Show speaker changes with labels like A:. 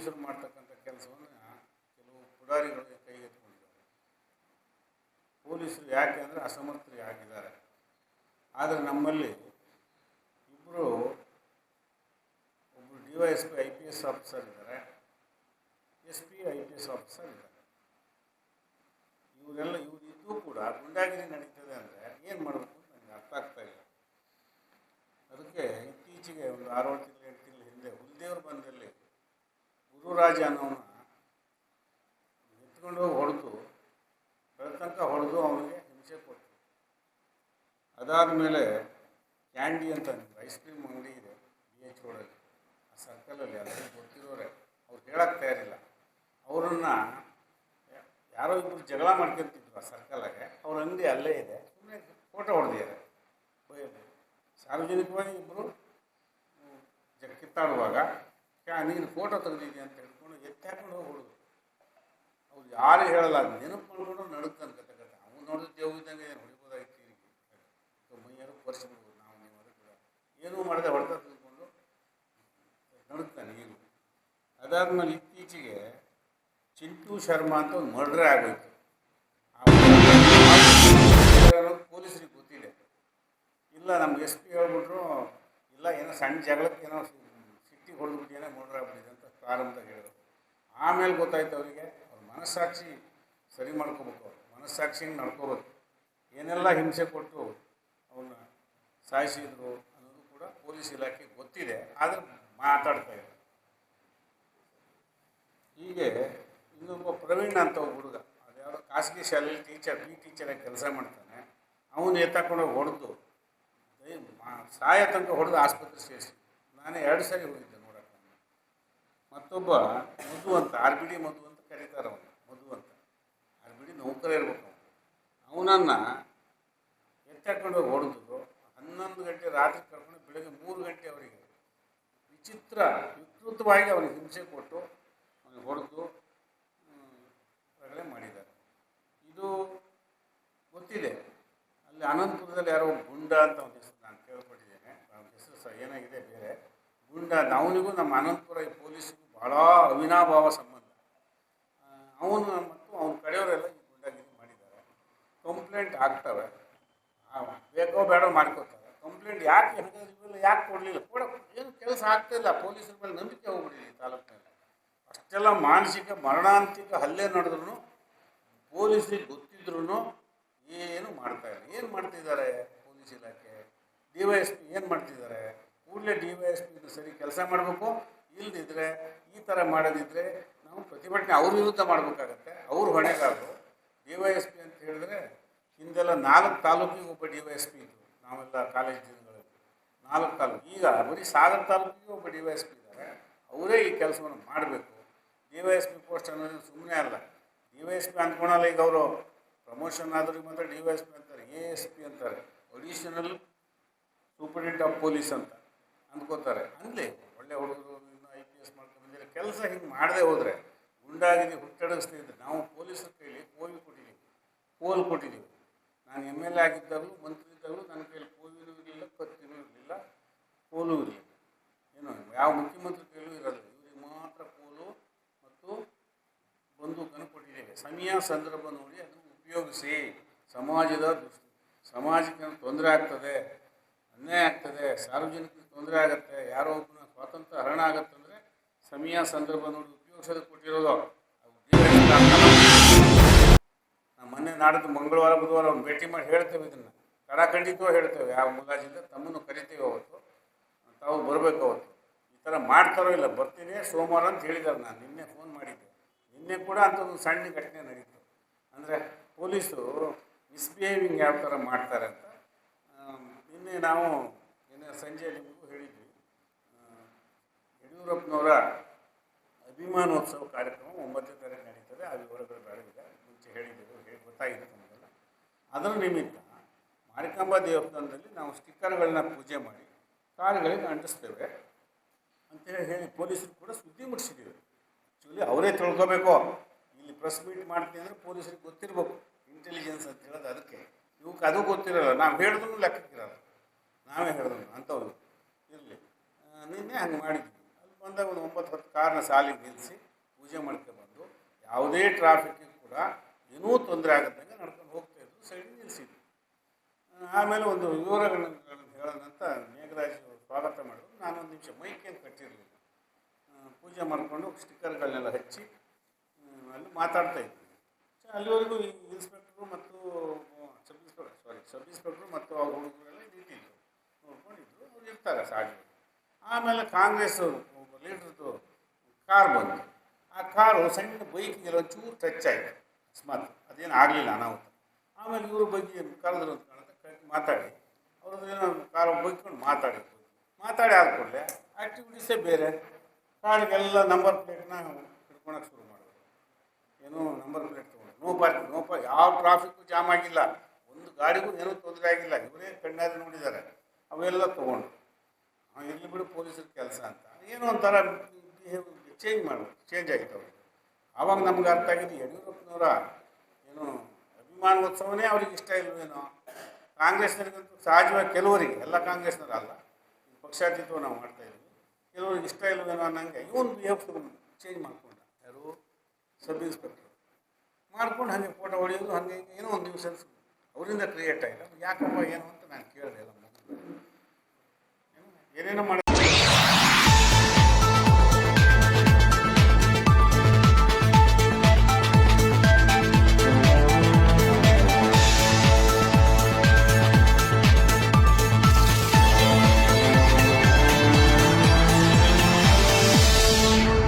A: ಪೊಲೀಸರು ಮಾಡ್ತಕ್ಕಂಥ ಕೆಲಸವನ್ನು ಕೆಲವು ಪುಡಾರಿಗಳು ಕೈಗೆತ್ತಿಕೊಂಡಿದ್ದಾರೆ. ಪೊಲೀಸರು ಯಾಕೆ ಅಂದರೆ ಅಸಮರ್ಥರು ಆಗಿದ್ದಾರೆ. ಆದರೆ ನಮ್ಮಲ್ಲಿ ಒಬ್ಬರು DYSP IPS ಆಫೀಸರ್ ಇದ್ದಾರೆ, SP IPS ಆಫೀಸರ್ ಇದ್ದಾರೆ. ಇವರಿದ್ದು ಕೂಡ ಗುಂಡಾಗಿರಿ ನಡೀತದೆ ಅಂದರೆ ಏನು ಮಾಡಬೇಕು ಅಂತ ನನಗೆ ಅರ್ಥ ಆಗ್ತಾ ಇಲ್ಲ. ಅದಕ್ಕೆ ಇತ್ತೀಚೆಗೆ ಒಂದು 6 ತಿಂಗಳು 8 ತಿಂಗಳ ಹಿಂದೆ ಹುಲ್ದೇವ್ರ ಬಂದಲ್ಲಿ ಗುರುರಾಜ ಅನ್ನೋನ ಎತ್ಕೊಂಡು ಹೋಗಿ ಹೊಡೆದು ಬೆಳತನಕ ಹೊಡೆದು ಅವನಿಗೆ ಹಿಂಸೆ ಕೊಟ್ಟು, ಅದಾದಮೇಲೆ ಕ್ಯಾಂಡಿ ಅಂತ ಐಸ್ ಕ್ರೀಮ್ ಅಂಗಡಿ ಇದೆ BH ರೋಡಲ್ಲಿ, ಆ ಸರ್ಕಲಲ್ಲಿ, ಅದರಲ್ಲಿ ಗೊತ್ತಿರೋರೆ, ಅವ್ರು ಹೇಳಕ್ಕೆ ತಯಾರಿಲ್ಲ. ಅವರನ್ನು ಯಾರೋ ಇಬ್ಬರು ಜಗಳ ಮಾಡ್ಕೊಂತಿದ್ರು ಆ ಸರ್ಕಲಾಗೆ, ಅವ್ರ ಅಂಗಡಿ ಅಲ್ಲೇ ಇದೆ, ಸುಮ್ಮನೆ ಫೋಟೋ ಹೊಡೆದಿದ್ದಾರೆ. ಸಾರ್ವಜನಿಕವಾಗಿ ಇಬ್ಬರು ಕಿತ್ತಾಡುವಾಗ ನೀನು ಫೋಟೋ ತೆಗೆದಿದ್ಯಾ ಅಂತ ಹೇಳ್ಕೊಂಡು ಎತ್ತಿ ಹಾಕೊಂಡು ಹೋಗಿ ಹೊಡೆದು, ಅವ್ರು ಯಾರು ಹೇಳಲ್ಲ, ನೆನಪು ಮಾಡ್ಕೊಂಡು ನಡುಕ್ತಾನೆ ಕತೆ. ಅವ್ನು ನೋಡಿದ್ರೆ ದೇವಿದ್ದಂಗೆ ಏನು ಹೊಡಿಬೋದಾಗಿತ್ತು, ಮೈಯಾರು ಕೊರ್ಸ್ಬಿಡ್ಬೋದು ನಾವು ನೀವು ಕೂಡ ಏನೂ ಮಾಡದೆ ಹೊಡೆತ ತೆಗೆದುಕೊಂಡು ನಡುಕ್ತಾನೆ ಈಗ. ಅದಾದಮೇಲೆ ಇತ್ತೀಚೆಗೆ ಚಿಂಟು ಶರ್ಮಾ ಅಂತ ಒಂದು ಮರ್ಡ್ರೇ ಆಗೋಯ್ತು. ಪೊಲೀಸರಿಗೆ ಗೊತ್ತಿದೆ. ಇಲ್ಲ ನಮ್ಗೆ SP ಹೇಳ್ಬಿಟ್ರು, ಇಲ್ಲ ಏನೋ ಸಣ್ಣ ಜಗಳಕ್ಕೆ ಏನೋ ಸಿಟ್ಟಿಗೆ ಹೊಡೆದ್ಬಿಟ್ಟು ಏನೋ ಮರ್ಡ್ರ್ ಆಗ್ಬಿಟ್ಟಿದೆ ಅಂತ ಪ್ರಾರಂಭದಾಗ ಹೇಳಿದ್ರು. ಆಮೇಲೆ ಗೊತ್ತಾಯ್ತು ಅವರಿಗೆ, ಅವ್ರ ಮನಸ್ಸಾಕ್ಷಿ ಸರಿ ಮಾಡ್ಕೋಬೇಕು, ಅವ್ರು ಮನಸ್ಸಾಕ್ಷಿಗೆ ನಡ್ಕೋಬೇಕು. ಏನೆಲ್ಲ ಹಿಂಸೆ ಕೊಟ್ಟು ಅವನ್ನ ಸಾಯಿಸಿದ್ರು ಅನ್ನೋದು ಕೂಡ ಪೊಲೀಸ್ ಇಲಾಖೆಗೆ ಗೊತ್ತಿದೆ, ಆದರೆ ಮಾತಾಡ್ತಾ ಇಲ್ಲ. ಹೀಗೆ ಇನ್ನೊಬ್ಬ ಪ್ರವೀಣ್ ಅಂತ ಒಬ್ಬ ಹುಡುಗ, ಅದು ಯಾವುದೋ ಖಾಸಗಿ ಶಾಲೆಯಲ್ಲಿ ಟೀಚರಾಗಿ ಕೆಲಸ ಮಾಡ್ತಾನೆ. ಅವನು ಎತ್ತಾಕೊಂಡೋಗಿ ಹೊಡೆದು ಸಾಯ ತನಕ ಹೊಡೆದು ಆಸ್ಪತ್ರೆ ಸೇರಿಸಿ. ನಾನೇ 2 ಸಾರಿ ಹೋಗಿದ್ದೆ ನೋಡೋಕ್ಕೆ. ಮತ್ತೊಬ್ಬ ಮಧು ಅಂತ, RBD ಮಧು ಅಂತ ಕರೀತಾರೆ ಅವನು, ಮಧು ಅಂತ, RBD ನೌಕರ ಇರ್ಬೇಕು. ಅವನನ್ನು ಎತ್ತಾಕೊಂಡೋಗಿ ಹೊಡೆದು 11 ಗಂಟೆ ರಾತ್ರಿ ಕರ್ಕೊಂಡು ಬೆಳಗ್ಗೆ 3 ಗಂಟೆ ಅವರಿಗೆ ವಿಕೃತವಾಗಿ ಅವನಿಗೆ ಹಿಂಸೆ ಕೊಟ್ಟು ಅವನಿಗೆ ಹೊಡೆದು ಮಾಡಿದ್ದಾರೆ. ಇದು ಗೊತ್ತಿದೆ. ಅಲ್ಲಿ ಅನಂತಪುರದಲ್ಲಿ ಯಾರೋ ಗುಂಡ ಅಂತ ಒಂದು ಹೆಸರು ನಾನು ಕೇಳ್ಪಟ್ಟಿದ್ದೇನೆ, ಅವನ ಹೆಸರು ಏನಾಗಿದೆ ಬೇರೆ, ಗುಂಡ. ಅವನಿಗೂ ನಮ್ಮ ಅನಂತಪುರ ಈ ಪೊಲೀಸಿಗೂ ಭಾಳ ಅವಿನಾಭಾವ ಸಂಬಂಧ. ಅವನು ಮತ್ತು ಅವನ ಕಡೆಯವರೆಲ್ಲ ಈ ಗುಂಡಾಗಿರಿ ಮಾಡಿದ್ದಾರೆ. ಕಂಪ್ಲೇಂಟ್ ಆಗ್ತವೆ, ಬೇಕೋ ಬೇಡೋ ಮಾಡ್ಕೋತಾರೆ. ಕಂಪ್ಲೇಂಟ್ ಯಾಕೆ ಯಾಕೆ ಕೊಡಲಿಲ್ಲ, ಏನು ಕೆಲಸ ಆಗ್ತಾಯಿಲ್ಲ. ಪೊಲೀಸರ ಮೇಲೆ ನಂಬಿಕೆ ಹೋಗ್ಬಿಟ್ಟಿದೆ ತಾಲೂಕಿನಲ್ಲಿ. ಅಷ್ಟೆಲ್ಲ ಮಾನಸಿಕ ಮರಣಾಂತಿಕ ಹಲ್ಲೆ ನಡೆದ್ರೂ ಪೊಲೀಸರಿಗೆ ಗೊತ್ತಿದ್ರೂ ಏನು ಮಾಡ್ತಾಯಿಲ್ಲ. ಏನು ಮಾಡ್ತಿದ್ದಾರೆ ಪೊಲೀಸ್ ಇಲಾಖೆ, DYSP ಏನು ಮಾಡ್ತಿದ್ದಾರೆ? ಕೂಡಲೇ DYSP ಸರಿ ಕೆಲಸ ಮಾಡಬೇಕು. ಇಲ್ಲದಿದ್ದರೆ ಈ ಥರ ಮಾಡೋದಿದ್ದರೆ ನಾವು ಪ್ರತಿಭಟನೆ ಅವ್ರ ವಿರುದ್ಧ ಮಾಡಬೇಕಾಗತ್ತೆ. ಅವ್ರು ಹೊಣೆಗಾರರು. DYSP ಅಂತ ಹೇಳಿದ್ರೆ ಹಿಂದೆಲ್ಲ 4 ತಾಲೂಕಿಗೆ ಒಬ್ಬ DYSP ಇದ್ದರು. ನಾವೆಲ್ಲ ಕಾಲೇಜ್ ದಿನಗಳಲ್ಲಿ 4 ತಾಲೂಕು. ಈಗ ಬರೀ ಸಾಗರ ತಾಲೂಕಿಗೆ ಒಬ್ಬ DYSP ಇದ್ದಾರೆ. ಅವರೇ ಈ ಕೆಲಸವನ್ನು ಮಾಡಬೇಕು. DYSP ಪೋಸ್ಟ್ ಅನ್ನೋದು ಸುಮ್ಮನೆ ಅಲ್ಲ. DYSP ಅಂದ್ಕೊಳಲ್ಲ. ಈಗ ಅವರು ಪ್ರಮೋಷನ್ ಆದ್ರಿಗೆ ಮಾತ್ರ DYSP ಅಂತಾರೆ, ASP ಅಂತಾರೆ, ಅಡಿಷನಲ್ ಸೂಪರಿಂಟೆಂಡೆಂಟ್ ಆಫ್ ಪೊಲೀಸ್ ಅಂತ ಅಂದ್ಕೋತಾರೆ. ಅಲ್ಲಿ ಒಳ್ಳೆ ಹುಡುಗರು ಇನ್ನೂ IPS ಮಾಡ್ಕೊಂಡು ಬಂದಿರೋ ಕೆಲಸ ಹಿಂಗೆ ಮಾಡದೆ ಹೋದರೆ ಗುಂಡಾಗಿರಿ ಹುಟ್ಟಡಗಿಸ್ತಿದ್ದೆ. ನಾವು ಪೊಲೀಸರ ಕೈಲಿ ಪೋಲ್ ಕೊಟ್ಟಿದ್ದೀವಿ. ನಾನು MLA ಆಗಿದ್ದಾಗಲೂ ಮಂತ್ರಿ ಇದ್ದಾಗಲೂ ನನ್ನ ಕೈಲಿ ಕೋವಿನೂ ಇರಲಿಲ್ಲ, ಕತ್ತಿನೂ ಇರಲಿಲ್ಲ, ಪೋಲು ಇರಲಿಲ್ಲ. ಏನು ಯಾವ ಮುಖ್ಯಮಂತ್ರಿ ಕೈಲೂ ಇರಲ್ಲ. ಇವರಿಗೆ ಮಾತ್ರ ಪೋಲು ಮತ್ತು ಬಂದೂಕನ್ನು ಕೊಟ್ಟಿದ್ದೇವೆ. ಸಮಯ ಸಂದರ್ಭ ನೋಡಿ ಅದನ್ನು ಉಪಯೋಗಿಸಿ. ಸಮಾಜಕ್ಕೆ ತೊಂದರೆ ಆಗ್ತದೆ, ಅನ್ಯಾಯ ಆಗ್ತದೆ, ಸಾರ್ವಜನಿಕರಿಗೆ ತೊಂದರೆ ಆಗುತ್ತೆ, ಯಾರೋ ಒಬ್ಬನ ಸ್ವಾತಂತ್ರ್ಯ ಹರಣ ಆಗುತ್ತಂದರೆ ಸಮಯ ಸಂದರ್ಭ ನೋಡಿ ಉಪಯೋಗಿಸೋದಕ್ಕೆ ಕೊಟ್ಟಿರೋದು. ನಾವು ಮೊನ್ನೆ ನಾಡ್ದು ಮಂಗಳವಾರ ಬುಧವಾರ ಅವ್ನು ಭೇಟಿ ಮಾಡಿ ಹೇಳ್ತೇವೆ. ಇದನ್ನು ಕಡಾಖಂಡಿತವಾಗಿ ಹೇಳ್ತೇವೆ. ಯಾವ ಮುಲಾಜಿಂದ ತಮ್ಮನ್ನು ಕರಿತೀವಿ. ಅವತ್ತು ತಾವು ಬರಬೇಕು. ಅವತ್ತು ಈ ಥರ ಮಾಡ್ತಾರೋ ಇಲ್ಲ, ಬರ್ತೀನಿ ಸೋಮವಾರ ಅಂತ ಹೇಳಿದ್ದಾರೆ. ನಾನು ನಿನ್ನೆ ಫೋನ್ ಮಾಡಿದ್ದೆ. ನಿನ್ನೆ ಕೂಡ ಅಂಥದ್ದು ಸಣ್ಣ ಘಟನೆ ನಡೀತು. ಅಂದರೆ ಪೊಲೀಸು ಮಿಸ್ಬಿಹೇವಿಂಗ್ ಯಾವ ಥರ ಮಾಡ್ತಾರೆ ಅಂತ ನಿನ್ನೆ ನಾವು ಸಂಜೆ ನಿಮಗೂ ಹೇಳಿದ್ವಿ. ಯಡಿಯೂರಪ್ಪನವರ ಅಭಿಮಾನೋತ್ಸವ ಕಾರ್ಯಕ್ರಮ 9ನೇ ತಾರೀಕು ನಡೀತದೆ. ಆ ವಿವರಗಳು ಬೇಡವಿದೆ, ಮುಂಚೆ ಹೇಳಿದ್ದೆವು, ಗೊತ್ತಾಗಿದೆ ನಮಗೆಲ್ಲ. ಅದರ ನಿಮಿತ್ತ ಮಾರಿಕಾಂಬಾ ದೇವಸ್ಥಾನದಲ್ಲಿ ನಾವು ಸ್ಟಿಕ್ಕರ್ಗಳನ್ನ ಪೂಜೆ ಮಾಡಿ ಕಾರುಗಳಿಗೆ ಅಂಟಿಸ್ತೇವೆ ಅಂತೇಳಿ ಹೇಳಿ ಪೊಲೀಸರು ಕೂಡ ಸುದ್ದಿ ಮುಟ್ಟಿಸಿದ್ದೀವಿ. ಆ್ಯಕ್ಚುಲಿ ಅವರೇ ತಿಳ್ಕೊಬೇಕು. ಇಲ್ಲಿ ಪ್ರೆಸ್ ಮೀಟ್ ಮಾಡ್ತೀನಿ ಅಂದರೆ ಪೊಲೀಸರಿಗೆ ಗೊತ್ತಿರಬೇಕು, ಇಂಟೆಲಿಜೆನ್ಸ್ ಅಂತ ಹೇಳೋದು. ಅದಕ್ಕೆ ಇವಕ್ಕೆ ಅದು ಗೊತ್ತಿರೋಲ್ಲ. ನಾವು ಹೇಳಿದ್ರು ಲೆಕ್ಕಕ್ಕಿರಲ್ಲ, ನಾವೇ ಹೇಳಿದ್ರು ಅಂಥವ್ರು ಇರಲಿ. ನಿನ್ನೆ ಹಂಗೆ ಮಾಡಿದ್ವಿ. ಅಲ್ಲಿ ಬಂದಾಗ ಒಂದು 9-10 ಕಾರ್ನ ಸಾಲಿಗೆ ನಿಲ್ಲಿಸಿ ಪೂಜೆ ಮಾಡ್ಕೊಂಡು ಯಾವುದೇ ಟ್ರಾಫಿಕ್ಕಿಗೆ ಕೂಡ ಏನೂ ತೊಂದರೆ ಆಗದಂಗೆ ನಡ್ಕೊಂಡು ಹೋಗ್ತಾ ಇದ್ರು, ಸೈಡಿಗೆ ನಿಲ್ಲಿಸಿದ್ರು. ಆಮೇಲೆ ಒಂದು ವಿವರಗಳನ್ನು ಹೇಳೋದಂತ ಮೇಘರಾಜ್ ಸ್ವಾಗತ ಮಾಡಿದ್ರು. ನಾನೊಂದು ನಿಮಿಷ ಮೈಕೇನು ಕಟ್ಟಿರಲಿಲ್ಲ, ಪೂಜೆ ಮಾಡಿಕೊಂಡು ಸ್ಟಿಕ್ಕರ್ಗಳನ್ನೆಲ್ಲ ಹಚ್ಚಿ ಅಲ್ಲಿ ಮಾತಾಡ್ತಾ ಇದ್ವಿ. ಅಲ್ಲಿವರೆಗೂ ಈ ಇನ್ಸ್ಪೆಕ್ಟ್ರು ಮತ್ತು ಸಬ್ ಇನ್ಸ್ಪೆಕ್ಟ್ರು ಮತ್ತು ಅವ್ರ ಹುಡುಗರೆಲ್ಲ ನಿಂತಿದ್ರು, ನೋಡ್ಕೊಂಡಿದ್ರು. ಅವ್ರು ಇರ್ತಾರೆ ಸಾಗಿ. ಆಮೇಲೆ ಕಾಂಗ್ರೆಸ್ ಲೀಡ್ರದ್ದು ಕಾರ್ ಬಂತು. ಆ ಕಾರು ಸಣ್ಣ ಬೈಕಿಗೆಲ್ಲ ಒಂಚೂರು ಟಚ್ ಆಯಿತು ಅಕಸ್ಮಾತ್, ಅದೇನು ಆಗಲಿಲ್ಲ ಅನಾಹುತ. ಆಮೇಲೆ ಇವರು ಬಗ್ಗೆ ಕರೆದ್ರು ಅಂತ ಕಾಣುತ್ತೆ, ಮಾತಾಡಿ ಅವ್ರದ್ದು ಏನೋ ಕಾರು ಬೈಕೊಂಡು ಮಾತಾಡಿ ಆದ ಕೂಡಲೇ ಆ್ಯಕ್ಟಿವಿಟೀಸೇ ಬೇರೆ. ಕಾರಿಗೆಲ್ಲ ನಂಬರ್ ಪ್ಲೇಟ್ನ ಹಿಡ್ಕೊಳಕ್ಕೆ ಶುರು ಮಾಡಿದ್ರು. ಏನೋ ನಂಬರ್ ಪ್ಲೇಟ್ ತೊಗೊಂಡು ನೋ ಪಾರ್ಕಿಂಗ್ ಯಾವ ಟ್ರಾಫಿಕ್ಕು ಜಾಮ್ ಆಗಿಲ್ಲ, ಒಂದು ಗಾಡಿಗೂ ಏನೂ ತೊಂದರೆ ಆಗಿಲ್ಲ, ಇವರೇ ಕಣ್ಣಾದ್ರೆ ನೋಡಿದ್ದಾರೆ. ಅವೆಲ್ಲ ತೊಗೊಂಡು ಇರಲಿ ಬಿಡು ಪೊಲೀಸರ ಕೆಲಸ ಅಂತ ಏನೋ ಒಂಥರ ಚೇಂಜ್ ಆಗಿತ್ತು ಅವ್ರಿಗೆ. ಆವಾಗ ನಮ್ಗೆ ಅರ್ಥ ಆಗಿದ್ದು ಯಡಿಯೂರಪ್ಪನವರ ಏನು ಅಭಿಮಾನೋತ್ಸವನೇ ಅವ್ರಿಗೆ ಇಷ್ಟ ಇಲ್ವೇನೋ. ಕಾಂಗ್ರೆಸ್ನವ್ರಿಗಂತೂ ಸಹಜವಾಗಿ ಕೆಲವರಿಗೆ, ಎಲ್ಲ ಕಾಂಗ್ರೆಸ್ನವ್ರು ಅಲ್ಲ, ಪಕ್ಷಾತೀತವಾಗಿ ನಾವು ಮಾಡ್ತಾಯಿದ್ವಿ, ಕೆಲವ್ರಿಗೆ ಇಷ್ಟ ಇಲ್ವೇನೋ ಅನ್ನಂಗೆ ಇವನು ಬಿಹೇವ್ ಚೇಂಜ್ ಮಾಡ್ಕೊಂಡ. ಯಾರು ಸಬ್ ಇನ್ಸ್ಪೆಕ್ಟ್ರು ಮಾಡ್ಕೊಂಡು ಹಾಗೆ ಫೋಟೋ ಹೊಡೆಯೋದು, ಹಾಗೆ ಏನೋ ಒಂದು ನ್ಯೂಸೆನ್ಸ್ ಅವರಿಂದ ಕ್ರಿಯೇಟ್ ಆಯಿತು. ಯಾಕಪ್ಪ ಏನು ಅಂತ ನಾನು ಕೇಳಿದೆ. ಎಲ್ಲ ಏನೇನೋ ಮಾಡಿ